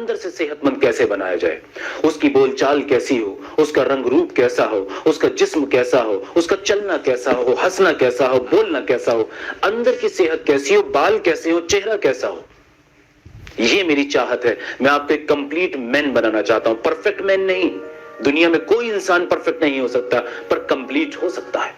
اندر سے صحت مند کیسے بنایا جائے، اس کی بول چال کیسی ہو، اس کا رنگ روپ کیسا ہو، اس کا جسم کیسا ہو، اس کا چلنا کیسا ہو، ہنسنا کیسا ہو، بولنا کیسا ہو، اندر کی صحت کیسی ہو، بال کیسے ہو، چہرہ کیسا ہو. یہ میری چاہت ہے. میں آپ کو ایک کمپلیٹ مین بنانا چاہتا ہوں. پرفیکٹ مین نہیں، دنیا میں کوئی انسان پرفیکٹ نہیں ہو سکتا، پر کمپلیٹ ہو سکتا ہے.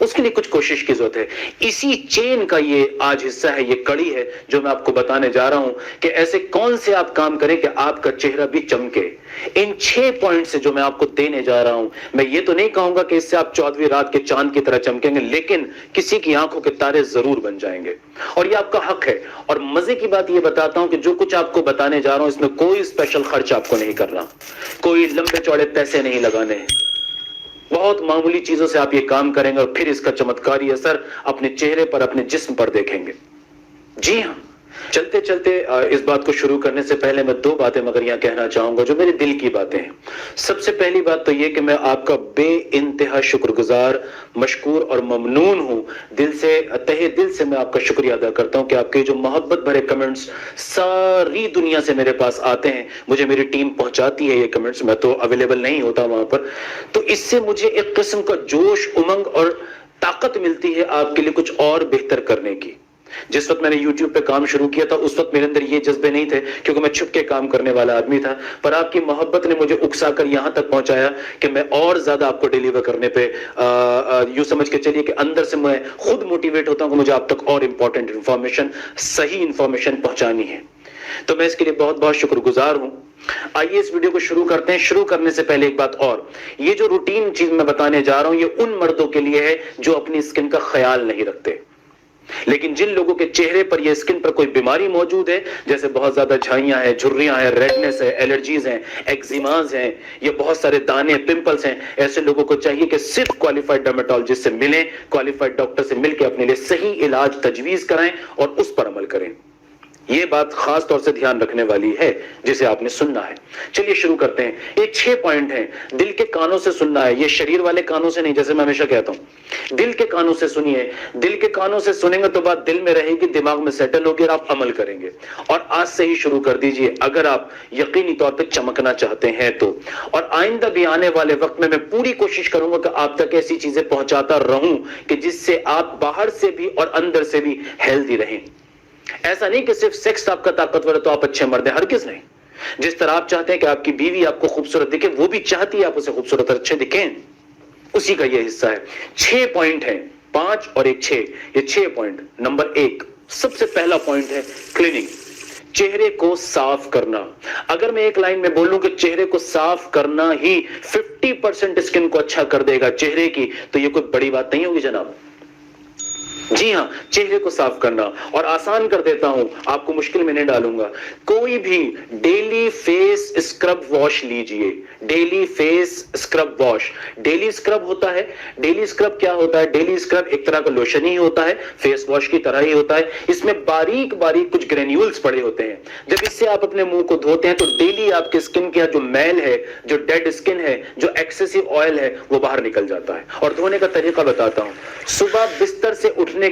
اس کے لیے کچھ کوشش کی ضرورت ہے. اسی چین کا یہ آج حصہ ہے، یہ کڑی ہے جو میں آپ کو بتانے جا رہا ہوں کہ ایسے کون سے آپ کام کریں کہ آپ کا چہرہ بھی چمکے. ان 6 پوائنٹ سے جو میں آپ کو دینے جا رہا ہوں، میں یہ تو نہیں کہوں گا کہ اس سے آپ 14ویں رات کے چاند کی طرح چمکیں گے، لیکن کسی کی آنکھوں کے تارے ضرور بن جائیں گے، اور یہ آپ کا حق ہے. اور مزے کی بات یہ بتاتا ہوں کہ جو کچھ آپ کو بتانے جا رہا ہوں اس میں کوئی اسپیشل خرچ آپ کو نہیں کرنا، کوئی لمبے چوڑے پیسے نہیں لگانے. بہت معمولی چیزوں سے آپ یہ کام کریں گے اور پھر اس کا چمتکاری اثر اپنے چہرے پر، اپنے جسم پر دیکھیں گے. جی ہاں، چلتے چلتے اس بات کو شروع کرنے سے پہلے میں 2 باتیں مگر یہاں کہنا چاہوں گا جو میرے دل کی باتیں ہیں. سب سے پہلی بات تو یہ کہ میں آپ کا بے انتہا شکر گزار، مشکور اور ممنون ہوں. دل سے، تہہ دل سے میں آپ کا شکریہ ادا کرتا ہوں کہ آپ کے جو محبت بھرے کمنٹس ساری دنیا سے میرے پاس آتے ہیں، مجھے میری ٹیم پہنچاتی ہے یہ کمنٹس، میں تو اویلیبل نہیں ہوتا وہاں پر. تو اس سے مجھے ایک قسم کا جوش، امنگ اور طاقت ملتی ہے آپ کے لیے کچھ اور بہتر کرنے کی. جس وقت میں نے یوٹیوب پہ کام شروع کیا تھا اس وقت میرے اندر یہ جذبے نہیں تھے، کیونکہ میں چھپ کے کام کرنے والا آدمی تھا. پر آپ کی محبت نے مجھے اکسا کر یہاں تک پہنچایا کہ میں اور زیادہ آپ کو ڈیلیور کرنے پہ یوں سمجھ کے چلیے کہ اندر سے میں خود موٹیویٹ ہوتا ہوں کہ مجھے آپ تک اور امپورٹنٹ انفارمیشن، صحیح انفارمیشن پہنچانی ہے. تو میں اس کے لیے بہت بہت شکر گزار ہوں. آئیے اس ویڈیو کو شروع کرتے ہیں. شروع کرنے سے پہلے ایک بات اور، یہ جو روٹین چیز میں بتانے جا رہا ہوں یہ ان مردوں کے لیے ہے جو اپنی اسکن کا خیال نہیں رکھتے. لیکن جن لوگوں کے چہرے پر یا اسکن پر کوئی بیماری موجود ہے، جیسے بہت زیادہ جھائیاں ہیں، جھریاں ہیں، ریڈنس ہے، الرجیز ہیں، ایکزیماز ہیں، یا بہت سارے دانے، پمپلز ہیں، ایسے لوگوں کو چاہیے کہ صرف کوالیفائڈ ڈرمیٹولوجسٹ سے ملیں، کوالیفائڈ ڈاکٹر سے مل کے اپنے لیے صحیح علاج تجویز کرائیں اور اس پر عمل کریں. یہ بات خاص طور سے دھیان رکھنے والی ہے جسے آپ نے سننا ہے. چلیے شروع کرتے ہیں. یہ 6 پوائنٹ ہیں. دل کے کانوں سے سننا ہے، یہ شریر والے کانوں سے نہیں، جیسے میں ہمیشہ کہتا ہوں. دل کے کانوں سے سنیے. دل کے کانوں سے سنیں گے تو بات دل میں رہے گی، دماغ میں سیٹل ہوگی اور آپ عمل کریں گے. اور آج سے ہی شروع کر دیجئے اگر آپ یقینی طور پہ چمکنا چاہتے ہیں تو. اور آئندہ بھی آنے والے وقت میں پوری کوشش کروں گا کہ آپ تک ایسی چیزیں پہنچاتا رہوں کہ جس سے آپ باہر سے بھی اور اندر سے بھی ہیلدی رہیں. ایسا نہیں کہ صرف سیکس آپ کا طاقتور ہے تو آپ اچھے مرد ہیں، ہرگز نہیں. جس طرح آپ چاہتے ہیں کہ آپ کی بیوی آپ کو خوبصورت دکھے، وہ بھی چاہتی ہے آپ اسے خوبصورت اور اچھے دکھیں. اسی کا یہ حصہ ہے. 6 پوائنٹ ہیں، 5 اور 1 6. یہ 6 پوائنٹ. نمبر 1 سب سے پہلا پوائنٹ ہے کلیننگ، چہرے کو صاف کرنا. اگر میں ایک لائن میں بولوں کہ چہرے کو صاف کرنا ہی 50% اسکن کو اچھا کر دے گا چہرے کی، تو یہ کوئی بڑی بات نہیں ہوگی جناب. جی ہاں، چہرے کو صاف کرنا. اور آسان کر دیتا ہوں، آپ کو مشکل میں نہیں ڈالوں گا. کوئی بھی ڈیلی فیس اسکرب واش لیجئے. Daily face scrub wash. Daily scrub ہوتا ہے، ڈیلی اسکرب کیا ہوتا ہے؟ ڈیلی اسکرب ایک طرح کا لوشن ہی ہوتا ہے، فیس واش کی طرح ہی ہوتا ہے. اس میں باریک باریک کچھ گرینیولز پڑے ہوتے ہیں. جب اس سے آپ اپنے منہ کو دھوتے ہیں تو ڈیلی آپ کے اسکن کا جو میل ہے، جو ڈیڈ اسکن ہے، جو ایکسیسو آئل ہے، وہ باہر نکل جاتا ہے. اور دھونے کا طریقہ بتاتا ہوں. صبح بستر سے اٹھنے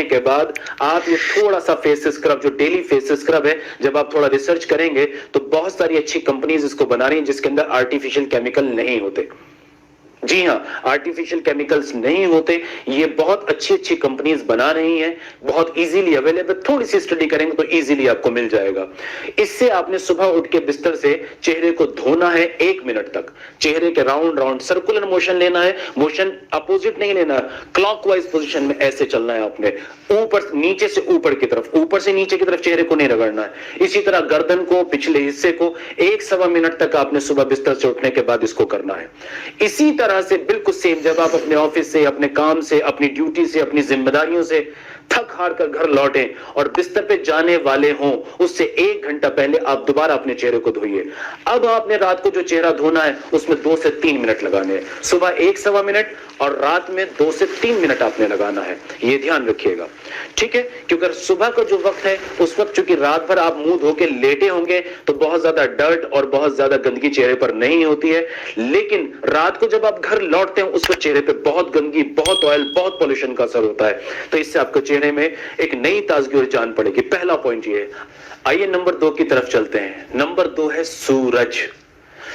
کے بعد آپ یہ تھوڑا سا فیس اسکرب، جو ڈیلی فیس اسکرب ہے، جب آپ تھوڑا ریسرچ کریں گے تو بہت ساری اچھی کمپنیز اس کو بنا رہی ہیں جس کے اندر آرٹیفیشل کیمیکل نہیں ہوتے. جی ہاں، آرٹیفیشل کیمیکلز نہیں ہوتے. یہ بہت اچھی اچھی کمپنیز بنا رہی ہیں، بہت ایزیلی اویلیبل. تھوڑی سی اسٹڈی کریں گے تو ایزیلی آپ کو مل جائے گا. اس سے آپ نے صبح اٹھ کے بستر سے چہرے کو دھونا ہے 1 منٹ تک. چہرے کے راؤنڈ سرکولر موشن لینا ہے. موشن اپوزٹ نہیں لینا، کلاک وائز پوزیشن میں ایسے چلنا ہے آپ نے. اوپر نیچے سے اوپر کی طرف، اوپر سے نیچے کی طرف چہرے کو نہیں رگڑنا ہے. اسی طرح گردن کو، پچھلے حصے کو 1 سوا منٹ تک آپ نے صبح بستر سے اٹھنے کے بعد اس کو کرنا ہے. اسی طرح سے بالکل سیم جب آپ اپنے آفس سے، اپنے کام سے، اپنی ڈیوٹی سے، اپنی ذمہ داریوں سے تھک ہار کر گھر لوٹیں اور بستر پہ جانے والے ہوں، اس سے 1 گھنٹہ پہلے آپ دوبارہ اپنے چہرے کو دھوئیے. اب آپ نے رات کو جو چہرہ دھونا ہے اس میں 2 سے 3 منٹ لگانے ہیں. صبح 1 سوا منٹ اور رات میں 2 سے 3 منٹ آپ نے لگانا ہے. یہ دھیان رکھیے گا، ٹھیک ہے؟ کیونکہ صبح کا جو وقت ہے اس وقت چونکہ رات بھر آپ منہ دھو کے لیٹے ہوں گے تو بہت زیادہ ڈرٹ اور بہت زیادہ گندگی چہرے پر نہیں ہوتی ہے. لیکن رات کو جب آپ گھر لوٹتے ہیں اس وقت چہرے پہ بہت گندگی، بہت آئل، بہت پولوشن کا اثر ہوتا ہے. تو اس سے آپ کے چہرے میں ایک نئی تازگی اور جان پڑے گی. پہلا پوائنٹ یہ ہے. آئیے نمبر 2 کی طرف چلتے ہیں. نمبر 2 ہے سورج.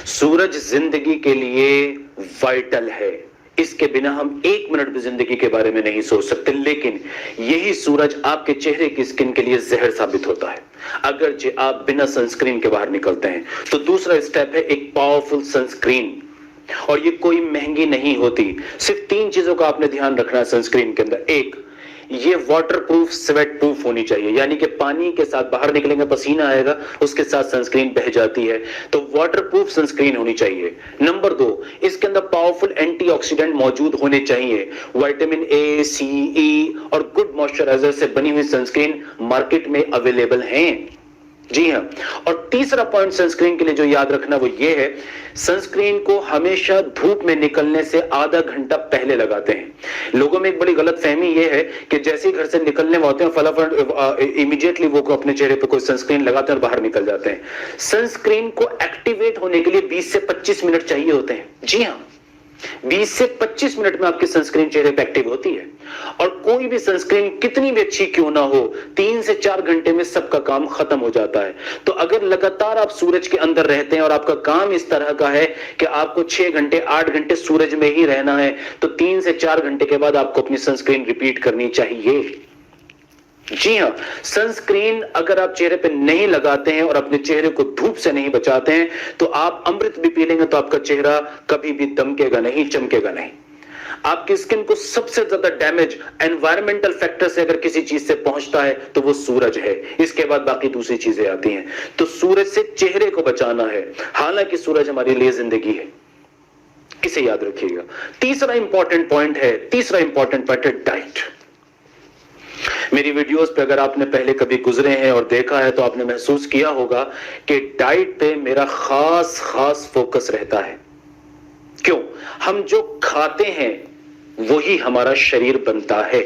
سورج زندگی کے لیے وائٹل ہے. اس کے بنا ہم 1 منٹ بھی زندگی کے بارے میں نہیں سوچ سکتے. لیکن یہی سورج آپ کے چہرے کی سکن کے لیے زہر ثابت ہوتا ہے اگرچہ آپ بنا سنسکرین کے باہر نکلتے ہیں. تو دوسرا اسٹیپ ہے ایک پاورفل سنسکرین, اور یہ کوئی مہنگی نہیں ہوتی. صرف 3 چیزوں کا آپ نے دھیان رکھنا ہے سنسکرین کے اندر. ایک, یہ واٹر پروف سویٹ پروف ہونی چاہیے, یعنی کہ پانی کے ساتھ باہر نکلیں گے پسینہ آئے گا, اس کے ساتھ سنسکرین بہہ جاتی ہے, تو واٹر پروف سنسکرین ہونی چاہیے. نمبر 2, اس کے اندر پاورفل اینٹی آکسیڈنٹ موجود ہونے چاہیے. وائٹامن اے, سی, ای اور گڈ موئسچرائزر سے بنی ہوئی سنسکرین مارکیٹ میں اویلیبل ہیں. جی ہاں. اور تیسرا پوائنٹ سنسکرین کے لیے جو یاد رکھنا وہ یہ ہے, سنسکرین کو ہمیشہ دھوپ میں نکلنے سے آدھا گھنٹہ پہلے لگاتے ہیں. لوگوں میں ایک بڑی غلط فہمی یہ ہے کہ جیسے ہی گھر سے نکلنے ہوتے ہیں فٹافٹ امیڈیٹلی وہ اپنے چہرے پہ کوئی سنسکرین لگاتے ہیں اور باہر نکل جاتے ہیں. سنسکرین کو ایکٹیویٹ ہونے کے لیے 20 سے 25 منٹ چاہیے ہوتے ہیں. جی ہاں, 20 سے 25 منٹ میں آپ کی سنسکرین چہرے پہ ایکٹیو ہوتی ہے. اور کوئی بھی سنسکرین کتنی بھی اچھی کیوں نہ ہو 3 سے 4 گھنٹے میں سب کا کام ختم ہو جاتا ہے. تو اگر لگاتار آپ سورج کے اندر رہتے ہیں اور آپ کا کام اس طرح کا ہے کہ آپ کو 6 گھنٹے 8 گھنٹے سورج میں ہی رہنا ہے, تو 3 سے 4 گھنٹے کے بعد آپ کو اپنی سنسکرین ریپیٹ کرنی چاہیے. جی ہاں, سنسکرین اگر آپ چہرے پہ نہیں لگاتے ہیں اور اپنے چہرے کو دھوپ سے نہیں بچاتے ہیں تو آپ امرت بھی پی لیں گے تو آپ کا چہرہ کبھی بھی دمکے گا نہیں, چمکے گا نہیں. آپ کی سکن کو سب سے زیادہ ڈیمیج انوائرمنٹل فیکٹر سے اگر کسی چیز سے پہنچتا ہے تو وہ سورج ہے. اس کے بعد باقی دوسری چیزیں آتی ہیں. تو سورج سے چہرے کو بچانا ہے, حالانکہ سورج ہمارے لیے زندگی ہے. اسے یاد رکھیے گا. تیسرا امپورٹنٹ پوائنٹ ہے ڈائٹ. میری ویڈیوز پہ اگر آپ نے پہلے کبھی گزرے ہیں اور دیکھا ہے تو آپ نے محسوس کیا ہوگا کہ ڈائٹ پہ میرا خاص فوکس رہتا ہے. کیوں؟ ہم جو کھاتے ہیں وہی ہمارا شریر بنتا ہے.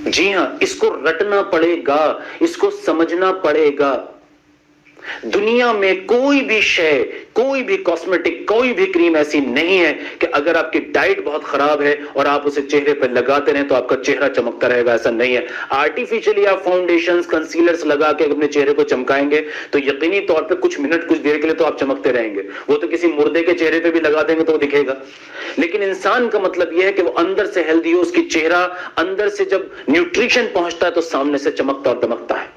جی ہاں, اس کو رٹنا پڑے گا, اس کو سمجھنا پڑے گا. دنیا میں کوئی بھی شے, کوئی بھی کاسمیٹک, کوئی بھی کریم ایسی نہیں ہے کہ اگر آپ کی ڈائٹ بہت خراب ہے اور آپ اسے چہرے پہ لگاتے رہیں تو آپ کا چہرہ چمکتا رہے گا. ایسا نہیں ہے. آرٹیفیشلی آپ فاؤنڈیشنز, کنسیلرز لگا کے اپنے چہرے کو چمکائیں گے تو یقینی طور پہ کچھ منٹ, کچھ دیر کے لیے تو آپ چمکتے رہیں گے. وہ تو کسی مردے کے چہرے پہ بھی لگا دیں گے تو وہ دکھے گا. لیکن انسان کا مطلب یہ ہے کہ وہ اندر سے ہیلدی ہو, اس کی چہرہ اندر سے جب نیوٹریشن پہنچتا ہے تو سامنے سے چمکتا اور دمکتا ہے.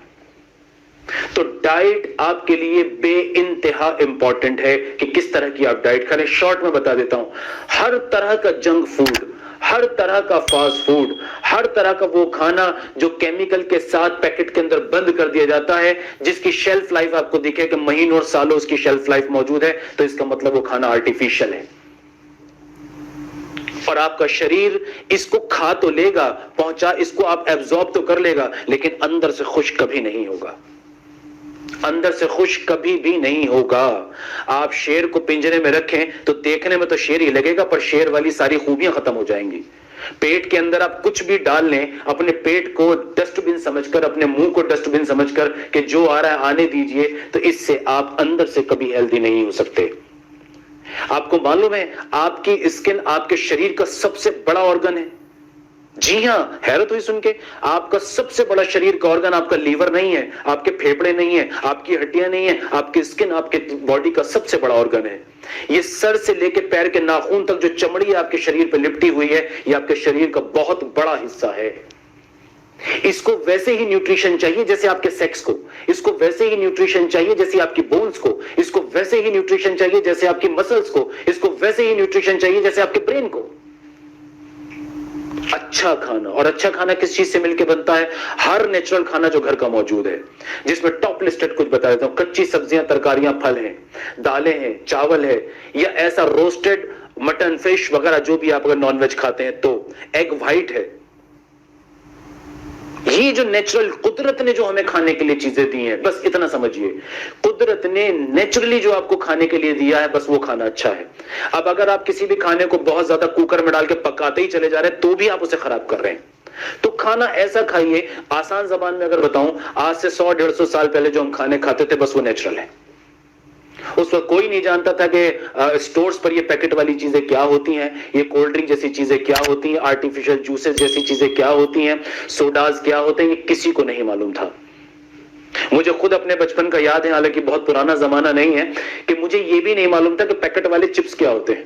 تو ڈائٹ آپ کے لیے بے انتہا امپورٹنٹ ہے کہ کس طرح کی آپ ڈائٹ کریں. شارٹ میں بتا دیتا ہوں, ہر طرح کا جنک فوڈ, ہر طرح کا فاسٹ فوڈ, ہر طرح کا وہ کھانا جو کیمیکل کے ساتھ پیکٹ کے اندر بند کر دیا جاتا ہے, جس کی شیلف لائف آپ کو دکھے کہ مہینوں اور سالوں اس کی شیلف لائف موجود ہے, تو اس کا مطلب وہ کھانا آرٹیفیشل ہے. اور آپ کا شریر اس کو کھا تو لے گا, پہنچا, اس کو آپ ایبزارب تو کر لے گا, لیکن اندر سے خوش کبھی نہیں ہوگا. اندر سے خوش کبھی بھی نہیں ہوگا. آپ شیر کو پنجرے میں رکھیں تو دیکھنے میں تو شیر ہی لگے گا, پر شیر والی ساری خوبیاں ختم ہو جائیں گی. پیٹ کے اندر آپ کچھ بھی ڈال لیں, اپنے پیٹ کو ڈسٹ بن سمجھ کر, اپنے منہ کو ڈسٹ بن سمجھ کر کہ جو آ رہا ہے آنے دیجئے, تو اس سے آپ اندر سے کبھی ہیلدی نہیں ہو سکتے. آپ کو معلوم ہے آپ کی اسکن آپ کے شریر کا سب سے بڑا آرگن ہے. جی ہاں, حیرت ہوئی سن کے. آپ کا سب سے بڑا شریر کا آرگن آپ کا لیور نہیں ہے, آپ کے پھیپڑے نہیں ہیں, آپ کی ہڈیاں نہیں ہیں, آپ کی اسکن آپ کے باڈی کا سب سے بڑا آرگن ہے. یہ سر سے لے کے پیر کے ناخن تک جو چمڑی آپ کے شریر پہ لپٹی ہوئی ہے, یہ آپ کے شریر کا بہت بڑا حصہ ہے. اس کو ویسے ہی نیوٹریشن چاہیے جیسے آپ کے سیکس کو, اس کو ویسے ہی نیوٹریشن چاہیے جیسے آپ کی بونز کو, اس کو ویسے ہی نیوٹریشن چاہیے جیسے آپ کی مسلز کو, اس کو ویسے ہی نیوٹریشن چاہیے جیسے آپ کے برین کو. اچھا کھانا, اور اچھا کھانا کس چیز سے مل کے بنتا ہے؟ ہر نیچرل کھانا جو گھر کا موجود ہے, جس میں ٹاپ لسٹڈ کچھ بتا دیتا ہوں. کچی سبزیاں, ترکاریاں, پھل ہیں, دالیں ہیں, چاول ہے, یا ایسا روسٹڈ مٹن, فش وغیرہ جو بھی آپ اگر نان ویج کھاتے ہیں تو, ایگ وائٹ ہے. یہ جو نیچرل قدرت نے جو ہمیں کھانے کے لیے چیزیں دی ہیں, بس اتنا سمجھیے, قدرت نے نیچرلی جو آپ کو کھانے کے لیے دیا ہے, بس وہ کھانا اچھا ہے. اب اگر آپ کسی بھی کھانے کو بہت زیادہ کوکر میں ڈال کے پکاتے ہی چلے جا رہے ہیں تو بھی آپ اسے خراب کر رہے ہیں. تو کھانا ایسا کھائیے, آسان زبان میں اگر بتاؤں, آج سے 100-150 سال پہلے جو ہم کھانے کھاتے تھے بس وہ نیچرل ہے. اس وقت کوئی نہیں جانتا تھا کہ سٹورز پر یہ پیکٹ والی چیزیں کیا ہوتی ہیں, یہ کولڈ ڈرنک جیسی چیزیں کیا ہوتی ہیں, آرٹیفیشل جوسز جیسی چیزیں کیا ہوتی ہیں, سوڈاز کیا ہوتے ہیں, یہ کسی کو نہیں معلوم تھا. مجھے خود اپنے بچپن کا یاد ہے، حالانکہ بہت پرانا زمانہ نہیں ہے، کہ مجھے یہ بھی نہیں معلوم تھا کہ پیکٹ والے چپس کیا ہوتے ہیں.